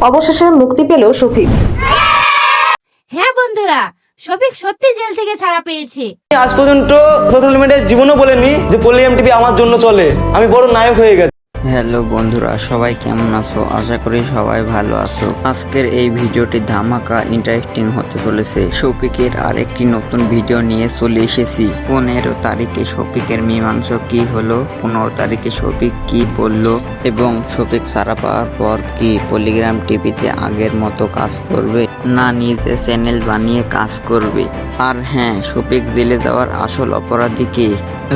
অবশেষে মুক্তি পেল শফিক। হ্যাঁ বন্ধুরা, শফিক সত্যি জেল থেকে ছাড়া পেয়েছে। আজ পর্যন্ত সোশ্যাল মিডিয়ায় জীবনও বলেনি যে পল্লী এমটিভি আমার জন্য চলে, আমি বড় নায়ক হয়ে গেছি। হ্যালো বন্ধুরা, সবাই কেমন আছো? আশা করি সবাই ভালো আছো। আজকের এই ভিডিওটি ধামাকা ইন্টারেস্টিং হতে চলেছে। শফিকের আরেকটি নতুন ভিডিও নিয়ে চলে এসেছি। 15 তারিখে শফিকের মীমাংসা কি হলো, 15 তারিখে শফিক কি বললো এবং শফিক ছাড়া পাওয়ার পর কি পল্লিগ্রাম টিভিতে আগের মতো কাজ করবে না নিজে চ্যানেল বানিয়ে কাজ করবে। আর হ্যাঁ, শফিক জেলে দেওয়ার আসল অপরাধী কে,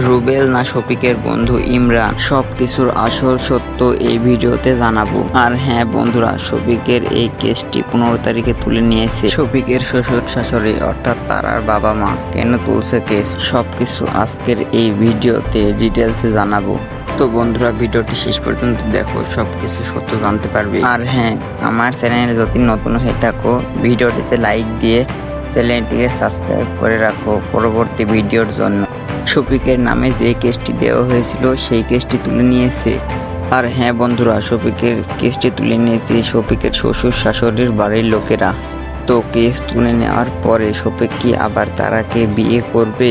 রুবেল না শফিকের বন্ধু ইমরান, সবকিছুর আসল সত্য এই ভিডিওতে জানাবো। আর হ্যাঁ বন্ধুরা, শফিকের এই কেসটি 15 তারিখে তুলে নিয়েছে শফিকের শ্বশুর শাশুড়ি অর্থাৎ তারার বাবা মা। কেন তুলছে কেস, সবকিছু আজকের এই ভিডিওতে ডিটেলসে জানাবো। তো বন্ধুরা, ভিডিওটি শেষ পর্যন্ত দেখো, সবকিছু সত্য জানতে পারবে। আর হ্যাঁ, আমার চ্যানেলে যদি নতুন হয়ে থাকো ভিডিওটিতে লাইক দিয়ে চ্যানেলটিকে সাবস্ক্রাইব করে রাখো পরবর্তী ভিডিওর জন্য। শফিকের নামে যে কেসটি দেওয়া হয়েছিল সেই কেসটি তুলে নিয়েছে। আর হ্যাঁ বন্ধুরা, শফিকের কেসটি তুলে নিয়েছে শফিকের শ্বশুর শাশুড়ির বাড়ির লোকেরা। তো কেস তুলে নেওয়ার পরে শফিক কি আবার তারাকে বিয়ে করবে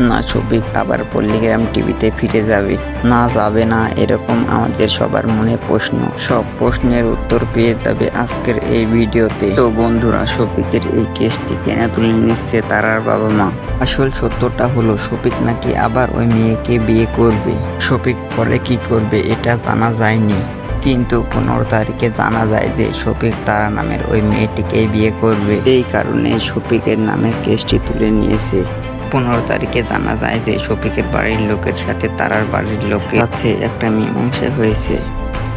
না শফিক আবার পল্লিগ্রাম টিভিতে ফিরে যাবে না যাবে না, এরকম আমাদের সবার মনে প্রশ্ন। সব প্রশ্নের উত্তর পেয়ে যাবে আজকের এই ভিডিওতে। তো বন্ধুরা, শফিকের এই কেসটি কেন তুলে নিচ্ছে তারার বাবা মা? আসল সত্যটা হলো শফিক নাকি আবার ওই মেয়েকে বিয়ে করবে। শফিক পরে কি করবে এটা জানা যায়নি, কিন্তু 15 তারিখে জানা যায় যে শফিক তারা নামের ওই মেয়েটিকে বিয়ে করবে। এই কারণে শফিকের নামে কেসটি তুলে নিয়েছে। 15 তারিখে জানা যায় যে শফিকের বাড়ির লোকের সাথে তারার বাড়ির লোকের সাথে একটা মীমাংসা হয়েছে।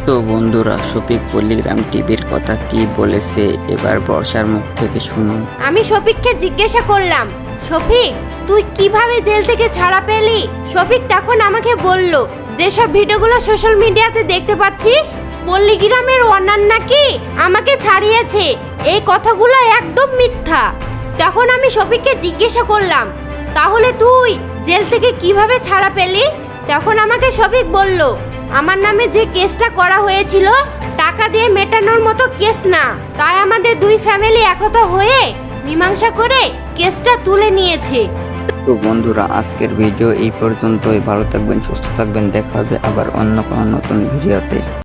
তো বন্ধুরা, শফিক পল্লিগ্রাম টিভির কথা কি বলেছে এবার বর্ষার মুখ থেকে শুনুন। আমি শফিককে জিজ্ঞাসা করলাম, শফিক তুই কিভাবে জেল থেকে ছাড়া পেলি? শফিক তখন আমাকে বলল, যেসব ভিডিওগুলো সোশ্যাল মিডিয়াতে দেখতে পাচ্ছিস পল্লিগ্রামের ওয়ানার নাকি আমাকে ছাড়িয়েছে, এই কথাগুলো একদম মিথ্যা। তখন আমি শফিককে জিজ্ঞাসা করলাম, তাহলে তুই জেল থেকে কিভাবে ছাড়া পেলি? তখন আমাকে শফিক বলল, আমার নামে যে কেসটা করা হয়েছিল টাকা দিয়ে মেটানোর মতো কেস না, তাই আমাদের দুই ফ্যামিলি একতা হয়ে মীমাংসা করে কেসটা তুলে নিয়েছে। তো বন্ধুরা, আজকের ভিডিও এই পর্যন্তই। ভালো থাকবেন, সুস্থ থাকবেন, দেখা হবে আবার অন্য কোনো নতুন ভিডিওতে।